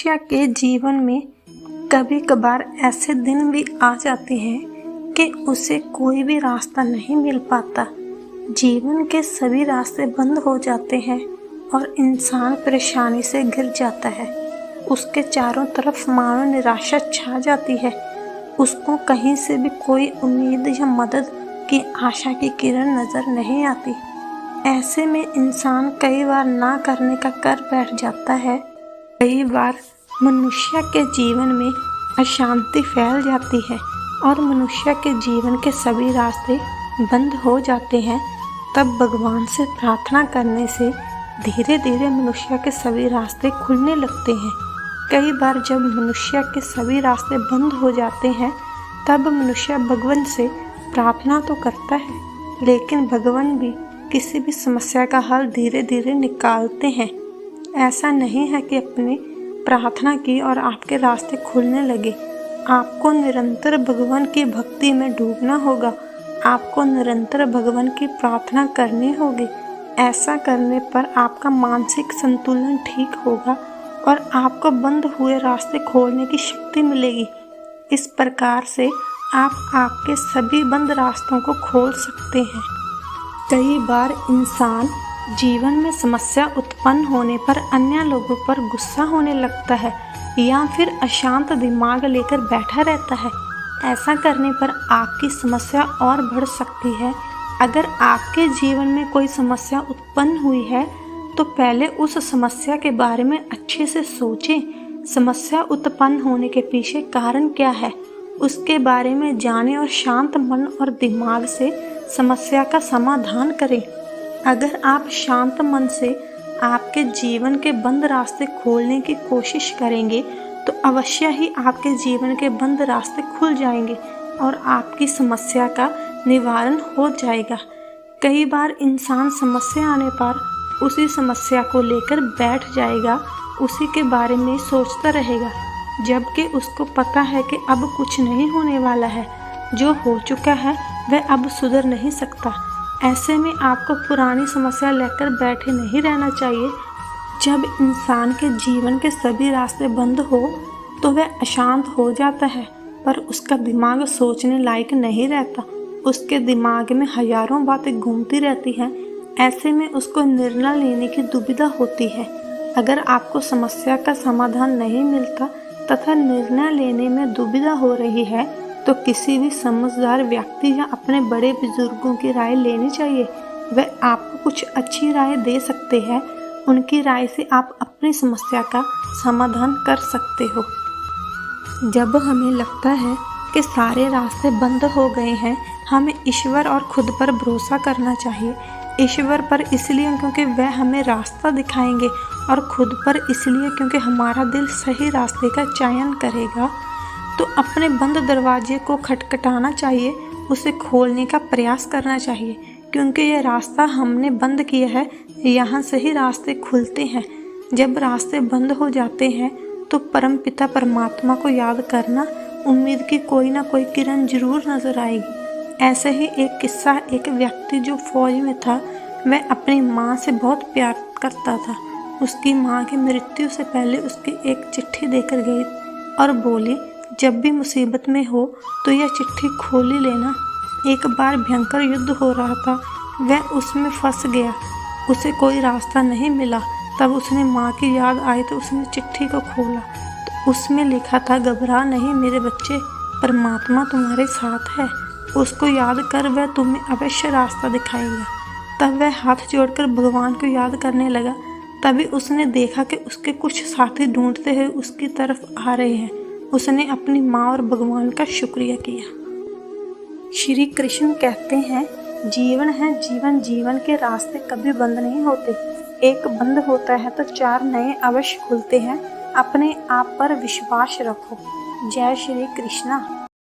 मनुष्य के जीवन में कभी कभार ऐसे दिन भी आ जाते हैं कि उसे कोई भी रास्ता नहीं मिल पाता। जीवन के सभी रास्ते बंद हो जाते हैं और इंसान परेशानी से घिर जाता है। उसके चारों तरफ मानो निराशा छा जाती है। उसको कहीं से भी कोई उम्मीद या मदद की आशा की किरण नजर नहीं आती। ऐसे में इंसान कई बार ना करने का कर बैठ जाता है। कई बार मनुष्य के जीवन में अशांति फैल जाती है और मनुष्य के जीवन के सभी रास्ते बंद हो जाते हैं। तब भगवान से प्रार्थना करने से धीरे धीरे मनुष्य के सभी रास्ते खुलने लगते हैं। कई बार जब मनुष्य के सभी रास्ते बंद हो जाते हैं तब मनुष्य भगवान से प्रार्थना तो करता है, लेकिन भगवान भी किसी भी समस्या का हल धीरे धीरे निकालते हैं। ऐसा नहीं है कि अपनी प्रार्थना की और आपके रास्ते खुलने लगे। आपको निरंतर भगवान की भक्ति में डूबना होगा। आपको निरंतर भगवान की प्रार्थना करनी होगी। ऐसा करने पर आपका मानसिक संतुलन ठीक होगा और आपको बंद हुए रास्ते खोलने की शक्ति मिलेगी। इस प्रकार से आप आपके सभी बंद रास्तों को खोल सकते हैं। कई बार इंसान जीवन में समस्या उत्पन्न होने पर अन्य लोगों पर गुस्सा होने लगता है या फिर अशांत दिमाग लेकर बैठा रहता है। ऐसा करने पर आपकी समस्या और बढ़ सकती है। अगर आपके जीवन में कोई समस्या उत्पन्न हुई है तो पहले उस समस्या के बारे में अच्छे से सोचें। समस्या उत्पन्न होने के पीछे कारण क्या है, उसके बारे में जानें और शांत मन और दिमाग से समस्या का समाधान करें। अगर आप शांत मन से आपके जीवन के बंद रास्ते खोलने की कोशिश करेंगे तो अवश्य ही आपके जीवन के बंद रास्ते खुल जाएंगे और आपकी समस्या का निवारण हो जाएगा। कई बार इंसान समस्या आने पर उसी समस्या को लेकर बैठ जाएगा, उसी के बारे में सोचता रहेगा, जबकि उसको पता है कि अब कुछ नहीं होने वाला है। जो हो चुका है वह अब सुधर नहीं सकता। ऐसे में आपको पुरानी समस्या लेकर बैठे नहीं रहना चाहिए। जब इंसान के जीवन के सभी रास्ते बंद हो तो वह अशांत हो जाता है, पर उसका दिमाग सोचने लायक नहीं रहता। उसके दिमाग में हजारों बातें घूमती रहती हैं। ऐसे में उसको निर्णय लेने की दुविधा होती है। अगर आपको समस्या का समाधान नहीं मिलता तथा निर्णय लेने में दुविधा हो रही है तो किसी भी समझदार व्यक्ति या अपने बड़े बुजुर्गों की राय लेनी चाहिए। वह आपको कुछ अच्छी राय दे सकते हैं। उनकी राय से आप अपनी समस्या का समाधान कर सकते हो। जब हमें लगता है कि सारे रास्ते बंद हो गए हैं, हमें ईश्वर और खुद पर भरोसा करना चाहिए। ईश्वर पर इसलिए क्योंकि वह हमें रास्ता दिखाएंगे और खुद पर इसलिए क्योंकि हमारा दिल सही रास्ते का चयन करेगा। तो अपने बंद दरवाजे को खटखटाना चाहिए, उसे खोलने का प्रयास करना चाहिए, क्योंकि यह रास्ता हमने बंद किया है। यहाँ से ही रास्ते खुलते हैं। जब रास्ते बंद हो जाते हैं तो परमपिता परमात्मा को याद करना, उम्मीद की कोई ना कोई किरण जरूर नजर आएगी। ऐसे ही एक किस्सा, एक व्यक्ति जो फौज में था, वह अपनी माँ से बहुत प्यार करता था। उसकी माँ की मृत्यु से पहले उसकी एक चिट्ठी देकर गई और बोली, जब भी मुसीबत में हो तो यह चिट्ठी खोल ही लेना। एक बार भयंकर युद्ध हो रहा था, वह उसमें फंस गया, उसे कोई रास्ता नहीं मिला। तब उसने माँ की याद आई तो उसने चिट्ठी को खोला तो उसमें लिखा था, घबरा नहीं मेरे बच्चे, परमात्मा तुम्हारे साथ है। उसको याद कर, वह तुम्हें अवश्य रास्ता दिखाएगा। तब वह हाथ जोड़कर भगवान को याद करने लगा। तभी उसने देखा कि उसके कुछ साथी ढूंढते हुए उसकी तरफ आ रहे हैं। उसने अपनी माँ और भगवान का शुक्रिया किया। श्री कृष्ण कहते हैं, जीवन है जीवन, जीवन के रास्ते कभी बंद नहीं होते। एक बंद होता है तो 4 नए अवश्य खुलते हैं। अपने आप पर विश्वास रखो। जय श्री कृष्णा।